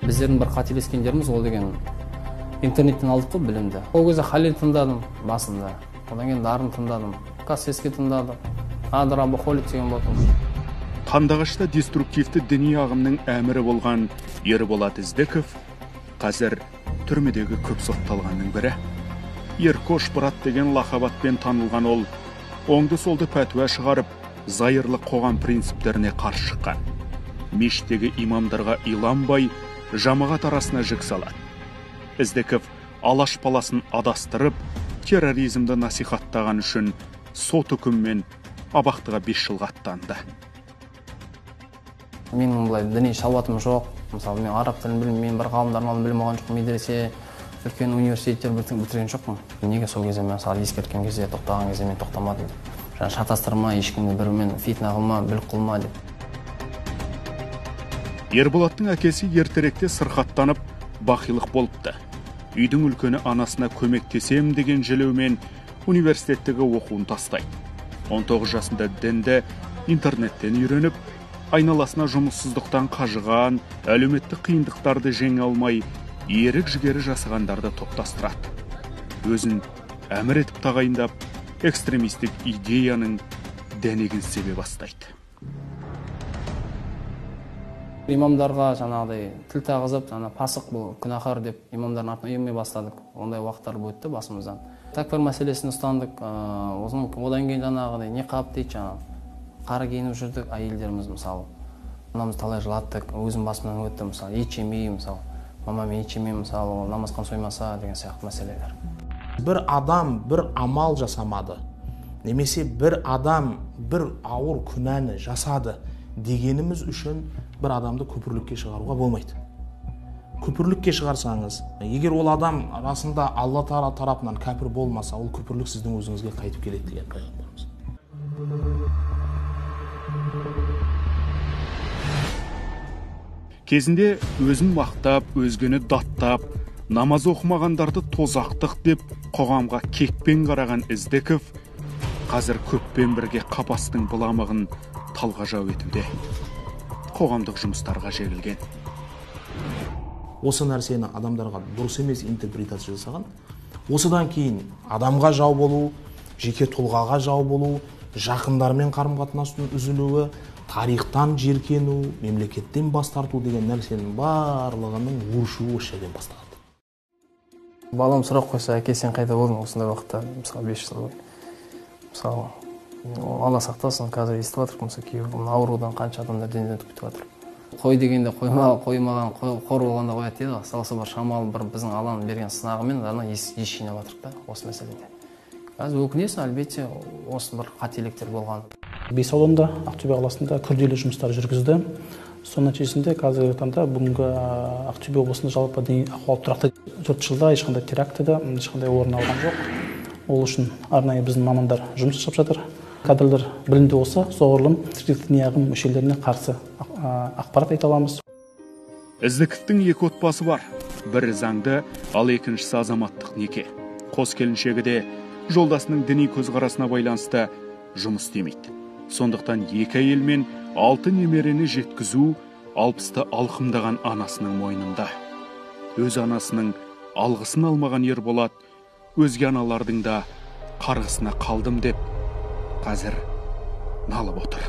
Біздердің бір қателескен жеріміз ол деген интернеттен алдық қой білімді. Ол кезде Халил тыңдадым басында. Одан кейін Дарын тыңдадым. Кассеске тыңдадым. Рабохолик деген болатын. Қандағашта деструктивті діни ағымның әмірі болған Ерболат Іздіков қазір түрмедегі көп сотталғанның бірі. Еркош Брат деген лақабатпен танылған ол, оңды-солды пәтуа шығарып, зайырлы қоғам принциптеріне қарсы шыққан. Мешіттегі имамдарға иланбай, жамағат арасына жік салады. Іздіков Алаш баласын адастырып, терроризмді насихаттаған үшін сот үкіммен абақтыға 5 жылға аттанды. Менің бұлай діни шалуатым жоқ. Мысалы, мен араб тілін білмеймін, мен бір ғалымдардың білім алған жоқпын, медресе, үлкен университеттер бітірген жоқпын. Неге сол кезде мен мысалы ескерткен кезде, тоқтаған кезде мен тоқтамадым деп. Жаңа шатастырма, ешкімді бірімен фитна қылма, бүлік қылма деп. Ерболаттың әкесі ертеректе сырқаттанып, бақилық болыпты. Үйдің үлкені анасына көмектесем деген желеумен университеттегі оқуын тастайды. 19 жасында дінді интернеттен үйреніп, айналасына жұмыссыздықтан қажыған, әлеуметтік қиындықтарды жеңе алмай, ерік жігері жасағандарды топтастырады. Өзін әмір етіп тағайындап, экстремистік идеяның дәнегін себе бастайды. Имамдарға жаңағыдай тіл тағызып, пасық бұл күнәһар деп имамдардың артына үймей бастадық. Ондай уақыттар өтті басымыздан. Такфир мәселесін ұстандық. Одан кейін жаңағыдай ниқаб дейді жаңағы. Қара киініп жүрдік, әйелдеріміз мысалы. Анамыз талай жылаттық, өзім басымнан өтті, мысалы, ет жемей, мысалы, мамам ет жемей, мысалы, намазхан соймаса деген сияқты мәселелер. Бір адам бір амал жасамады, немесе бір адам бір ауыр күнәні жасады дегеніміз үшін бір адамды күпірлікке шығаруға болмайды. Күпірлікке шығарсаңыз, егер ол адам расында Алла Тағала тарапынан кәпір болмаса, ол күпірлік сіздің өзіңізге қайтып келеді деген пайғамбарымыз. Кезінде өзін мақтап, өзгені даттап, намаз оқымағандарды тозақтық деп қоғамға кекпен қараған Іздіков қазір көппен бірге қапастың бұламығын талғажау етуде. Қоғамдық жұмыстарға жегілген. Осы нәрсені адамдарға дұрыс емес интерпретация жасаған. Осыдан кейін адамға жау болу, жеке тұлғаға жау болу, жақындармен қарым-қатынастың үзілуі, тарихтан жеркену, мемлекеттен бас тарту деген нәрсенің барлығының өршуі осы жерден басталады. Балам сұрақ қойса, әке сен қайда болдың осындай уақытта, мысалы 5 жыл бойы. Мысалы, Алла сақтасын, қазір естіп жатырмын, мысалы күйеуім аурудан қанша адамдар денеден өтіп жатыр. Қой дегенде қоймаған, қор болғанда қояды дейді, салса бар шамалы бір біздің Алланың берген сынағымен ана ес жинап жатырық та осы мәселеде. Қазір өкінесің, әлбетте осы бір қателіктер болған. Бесаулында, Ақтөбе қаласында күрделі жұмыстар жүргізді. Соның нәтижесінде қазіргі таңда бүгінгі Ақтөбе облысында жалпы діни ахуал тұрақты. 4 жылда ешқандай терактіде ешқандай орын алған жоқ. Ол үшін арнайы біздің мамандар жұмыс жасап жатыр. Кадрлар білімді болса, соғұрлым діни ағым мүшелеріне қарсы ақпарат айта аламыз. Іздіковтің 2 отбасы бар. Бірі заңды, ал екіншісі азаматтық неке. Қос келіншегі де жолдасының діни көзқарасына байланысты жұмыс істемейді. Сондықтан 2 әйел мен 6 немерені жеткізу 60-ты алқымдаған анасының мойнында. Өз анасының алғысын алмаған Ерболат өзге аналардың да қарғысына қалдым деп қазір налып отыр.